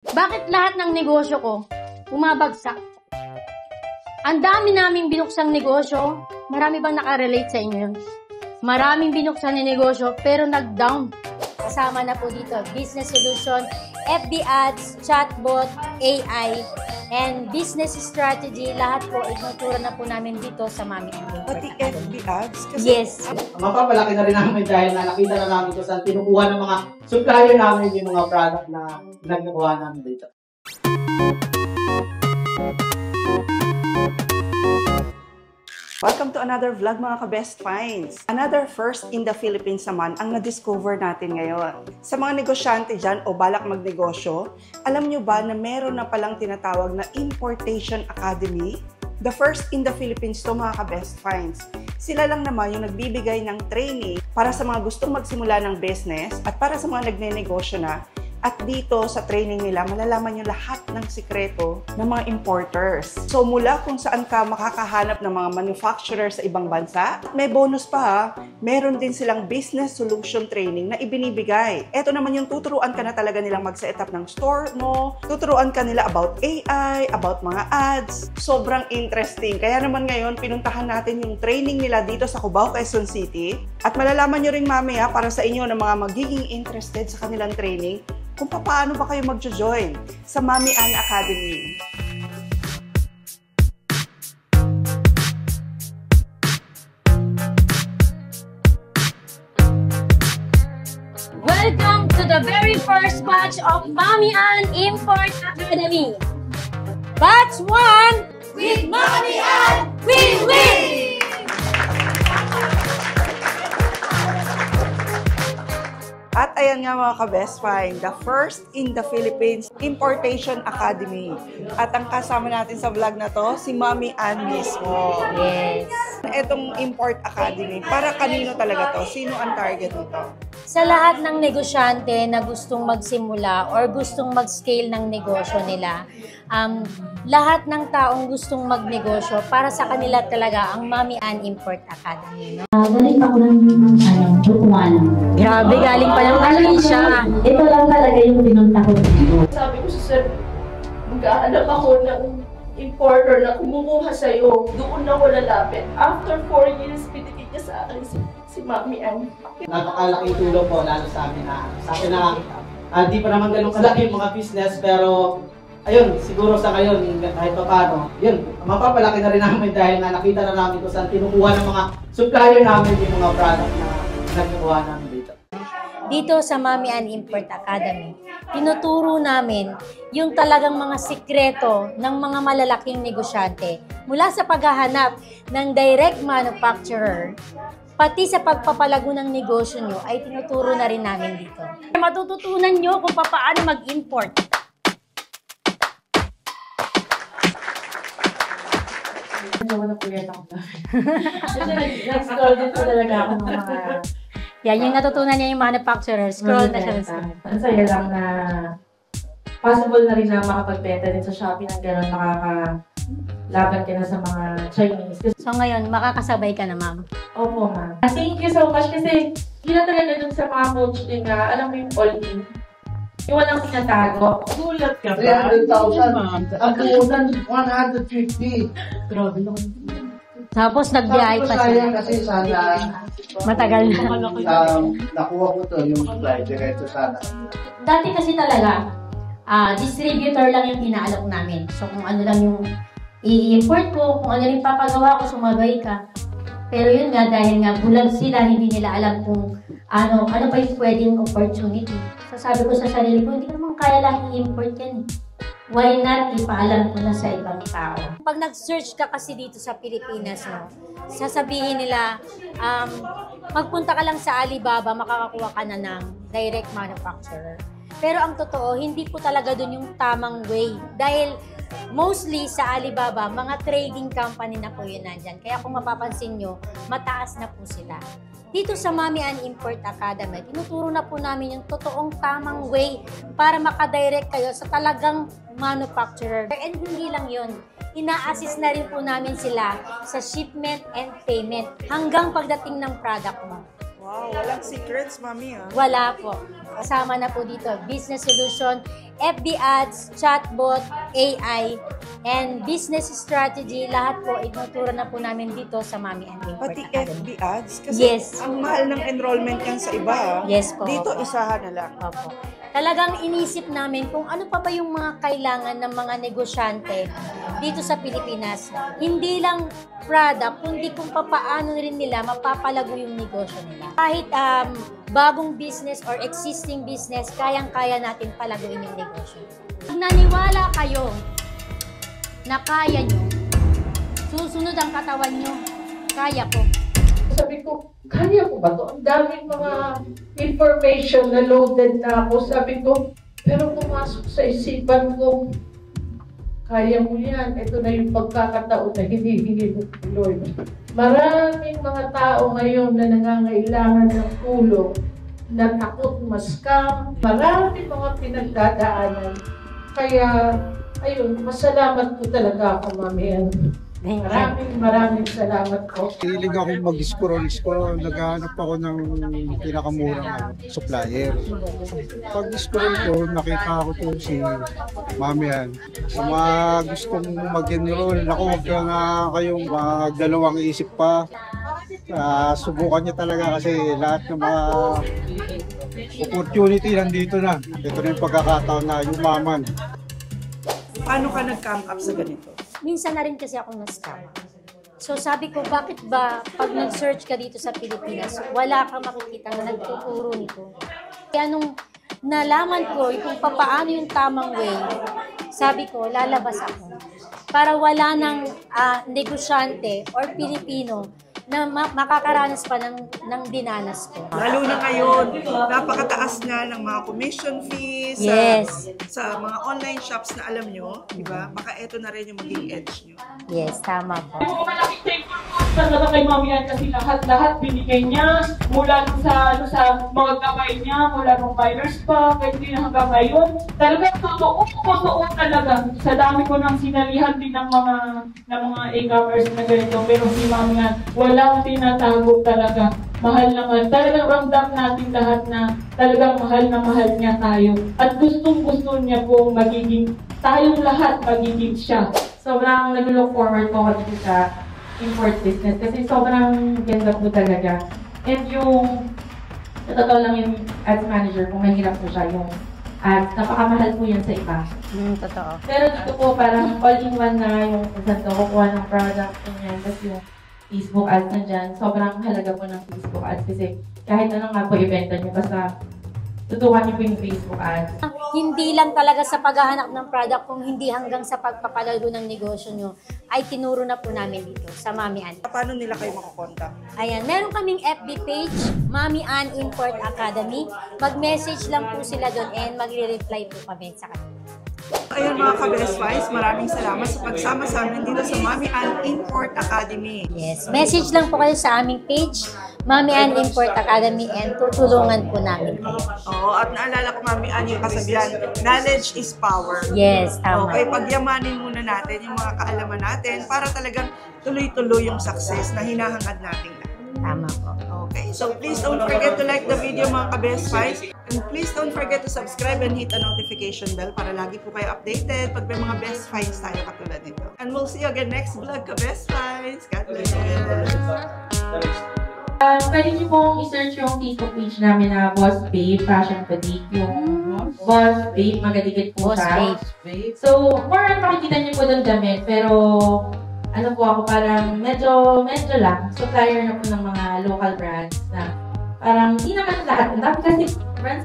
Bakit lahat ng negosyo ko bumabagsak? Ang dami naming binuksang negosyo. Marami bang nakarelate sa inyo yun? Maraming binuksan na negosyo pero nag-down. Kasama na po dito, business solution, FB ads, chatbot, AI, and business strategy. Lahat po, itinuturo na po namin dito sa Mami and Import Pati Academy. FB ads? Kasi Yes. Mapapalaki na rin namin dahil nakita na namin kung saan tinukuha ng mga supplier namin yung mga product na nagkukuha namin dito. welcome to another vlog mga ka-best finds. Another first in the Philippines naman ang na-discover natin ngayon. Sa mga negosyante dyan o balak magnegosyo, alam nyo ba na meron na palang tinatawag na Importation Academy? The first in the Philippines to mga ka-best finds. Sila lang naman yung nagbibigay ng training para sa mga gustong magsimula ng business at para sa mga nagne-negosyo na. At dito sa training nila, malalaman nyo lahat ng sikreto ng mga importers. So mula kung saan ka makakahanap ng mga manufacturer sa ibang bansa, may bonus pa ha, meron din silang business solution training na ibinibigay. Ito naman yung tuturuan ka na talaga nilang mag-set up ng store mo, tuturuan ka nila about AI, about mga ads. Sobrang interesting. Kaya naman ngayon, pinuntahan natin yung training nila dito sa Cubao, Quezon City. At malalaman nyo rin mamaya para sa inyo na mga magiging interested sa kanilang training, kung paano ba kayo mag-join sa Mami Ann Academy. Welcome to the very first batch of Mami Ann Import Academy. Batch 1 with Mami Ann Win-Win! At ayan nga mga ka-best find, the first in the Philippines Importation Academy. At ang kasama natin sa vlog na to, si Mami Ann mismo. Yes. Itong Import Academy, para kanino talaga to? Sino ang target nito? Sa lahat ng negosyante na gustong magsimula or gustong mag-scale ng negosyo nila, lahat ng taong gustong magnegosyo, para sa kanila talaga ang Mami Ann Import Academy. No? Galing ako ng Butuan. Grabe, galing pa ng Malaysia. Ito lang talaga yung pinunta ko dito. Sabi ko sa sir, mag-aanap ako ng importer na kumukuha sa'yo. Doon ako lalapit. After 4 years, pinigit niya sa akin si Mami Ann. Napakalaking tulong po lalo sa amin na hindi pa naman ganun kalaki yung mga business pero ayun, siguro sa ngayon kahit pa paano, yun, mapapalaki na rin namin dahil nakita na namin kung saan tinukuha ng mga supplier namin yung mga product na nagkukuha namin dito. Dito sa Mami Ann Import Academy, tinuturo namin yung talagang mga sikreto ng mga malalaking negosyante mula sa paghahanap ng direct manufacturer, pati sa pagpapalago ng negosyo nyo ay tinuturo na rin namin dito. Matututunan nyo kung paano mag-import. Nag-scroll din po talaga ako ng mga... Yan, yung natutunan niya yung manufacturer. Scroll na siya. Ang saya lang na possible na rin na makapagbenta din sa Shopee ng gano'n, makakalaban ka na sa mga Chinese. So ngayon, makakasabay ka na, ma'am. Opo, ma'am. Thank you so much kasi yun na talaga dun sa mga coach din na alam mo yung all-in. Yung walang tinatago. Gulat ka ba? 300,000, ma'am. Ang kunan, 150. Grabe naman. Tapos nagbiyahe pa siya. Sayang kasi sana Matagal na. nakuha ko to yung supply diretso sana. Dati kasi talaga, distributor lang yung inaalok namin. So kung ano lang yung i-import ko, kung ano yung papagawa ko, sumabay ka. Pero yun nga, dahil nga bulag sila, hindi nila alam kung ano pa yung pwedeng opportunity. So sabi ko sa sarili ko, hindi ko naman kaya lang i-import yan eh. Why not ipaalam ko na sa ibang tao? Pag nag-search ka kasi dito sa Pilipinas, no, sasabihin nila, magpunta ka lang sa Alibaba, makakakuha ka na ng direct manufacturer. Pero ang totoo, hindi po talaga dun yung tamang way. Dahil mostly sa Alibaba, mga trading company na po yun nandyan. Kaya kung mapapansin nyo, mataas na po sila. Dito sa Mami Ann Import Academy, tinuturo na po namin yung totoong tamang way para makadirect kayo sa talagang manufacturer. And hindi lang yun, ina-assist na rin po namin sila sa shipment and payment hanggang pagdating ng product mo. Wow, walang secrets, Mami, ha? Wala po. Kasama na po dito, business solution, FB ads, chatbot, AI, and business strategy, lahat po ituturo na po namin dito sa Mommy and Import Pati Academy. FB ads? Kasi Yes. ang mahal ng enrollment yan sa iba. Yes po. Dito, Opo. isahan na lang. Opo. Talagang inisip namin kung ano pa ba yung mga kailangan ng mga negosyante dito sa Pilipinas. Hindi lang product, kundi kung paano rin nila mapapalago yung negosyo nila. Kahit bagong business or existing business, kayang-kaya natin palaguin yung negosyo. Pag naniwala kayo na kaya nyo, susunod ang katawan nyo, kaya ko. Sabi ko, kaya ko ba to? Ang daming mga information na loaded na ako. Sabi ko, pero pumasok sa isipan ko, kaya mo yan. Ito na yung pagkakataon na hinihingi mo, Lord. Maraming mga tao ngayon na nangangailangan ng tulong, na takot ma-scam. Maraming mga pinagdadaanan. Kaya, ayun, masalamat po talaga ako, Mami. Maraming salamat po. Hilig ako mag-scroll. Naghahanap ako ng pinakamurang supplier. Pag-scroll ko, nakita ko to si Mami Ann. Sa mga gustong mag-enroll, huwag ka nga kayong magdalawang isip pa. Subukan niya talaga kasi lahat ng mga opportunity nandito na. Ito na yung pagkakataon na yumaman. Paano ka nag-camp up sa ganito? Minsan na rin kasi ako na-scam. So sabi ko, bakit ba pag nag-search ka dito sa Pilipinas, wala kang makikita na nagtuturo nito? Kaya nung nalaman ko kung paano yung tamang way, sabi ko, lalabas ako. Para wala ng negosyante or Pilipino na makakaranas pa ng dinanas ko. Lalo na ngayon, napakataas nga ng mga commission fees Yes. sa mga online shops na alam nyo, di ba? Baka ito na rin yung maging edge nyo. Yes, tama po. Malaking thank you po talaga kay Mami Ann kasi lahat binigay niya mula sa mga gabay niya, mula nung minors pa, kahit din hanggang ngayon. Talagang totoo talaga. Sa dami ko nang sinalihan din ng mga e-commerce na ganito, pero si Mami Ann, walang tinatago talaga. Mahal na mahal. Talagang ramdam natin lahat na talagang mahal na mahal niya tayo. At gustong-gusto niya po tayong lahat magiging siya. Sobrang nag-look forward po ako dito sa import business kasi sobrang ganda po talaga. And yung, sa totoo lang yung ads manager, kung mahirap po siya yung ads, napakamahal po yan sa iba. Totoo. Pero dito po parang all-in-one na yung saan ka kukuha ng product, ganyan, tapos yung Facebook ads na dyan. Sobrang halaga po ng Facebook ads kasi kahit ano nga po ibenta nyo, basta tutukan niyo po yung Facebook ads. Hindi lang talaga sa paghahanap ng product, kung hindi hanggang sa pagpapalago ng negosyo nyo, ay tinuro na po namin dito sa Mami Ann. Paano nila kayo makakontak? Ayan, meron kaming FB page, Mami Ann Import Academy. Mag-message lang po sila doon and magre-reply po kami sa kanila. Ayun mga ka-Best Finds, maraming salamat sa pagsama sa amin dito sa Mami Ann Import Academy. Yes, message lang po kayo sa aming page, Mami Ann Import Academy, and tutulungan po namin kayo. Oo, at naalala ko Mami Ann yung kasabihan, knowledge is power. Yes, tama. Okay, pagyamanin muna natin yung mga kaalaman natin para talagang tuloy-tuloy yung success na hinahangad natin lahat. Tama po. Okay, so please don't forget to like the video mga ka-Best Finds. And please don't forget to subscribe and hit the notification bell para lagi po kayo updated pag may mga best finds tayo katulad nito. And we'll see you again next vlog ka-Best Finds. God bless. Pwede niyo pong i-search yung Facebook page namin na Boss Babe Fashion Boutique. Yung Boss Babe, magaligid po Boss siya. Babe. So, more on makikita niyo po doon damit, pero ano po ako, parang medyo lang. Supplier na po ng mga local brands na parang hindi naman lahat. Ang dami kasi brands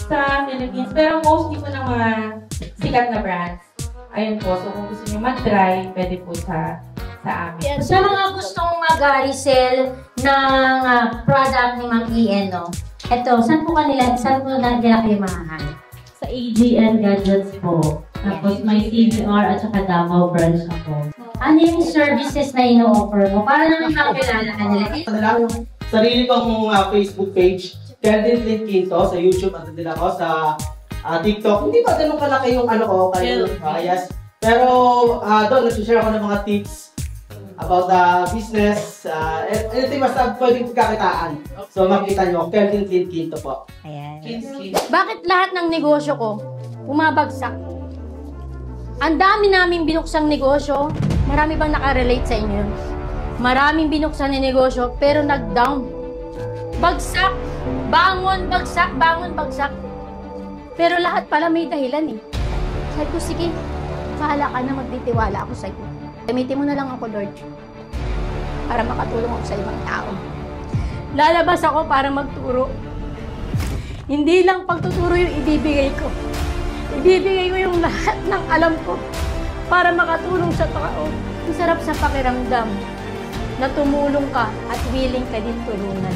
sa Philippines, pero mostly po ng mga sikat na brands. Ayun po, so kung gusto niyo mag-try, pwede po sa amin. Sa mga gustong mag-resell ng product ni Ma'am Ian, no? Ito, saan po nila kayo mahahanap? Sa AGN Gadgets po. Tapos may CBR at saka Davao branch ako. Ano yung services na ino-offer mo? Para naman makilala ka nila. Ano lang yung sarili kong Facebook page, Kelvin Flint Quinto, sa YouTube, at din ako sa TikTok. Hindi pa ganun kalaki yung ano ko, kayo, yes. Pero doon, nag-share ako ng mga tips about the business, anything basta pwedeng pagkakitaan. So makita nyo, Kelvin Flint Quinto po. Ayan. Bakit lahat ng negosyo ko, bumabagsak. Ang dami naming binuksang negosyo. Marami bang nakarelate sa inyo? Maraming binuksan na negosyo pero nag-down. Bagsak! Bangon, bagsak, bangon, bagsak. Pero lahat pala may dahilan eh. Sabi ko, sige, bahala ka na, magtitiwala ako sa iyo. Gamitin mo na lang ako, Lord, para makatulong ako sa ibang tao. Lalabas ako para magturo. Hindi lang pagtuturo yung ibibigay ko. Ibibigay ko yung lahat ng alam ko para makatulong sa tao. Ang sarap sa pakiramdam na tumulong ka at willing ka din tulungan.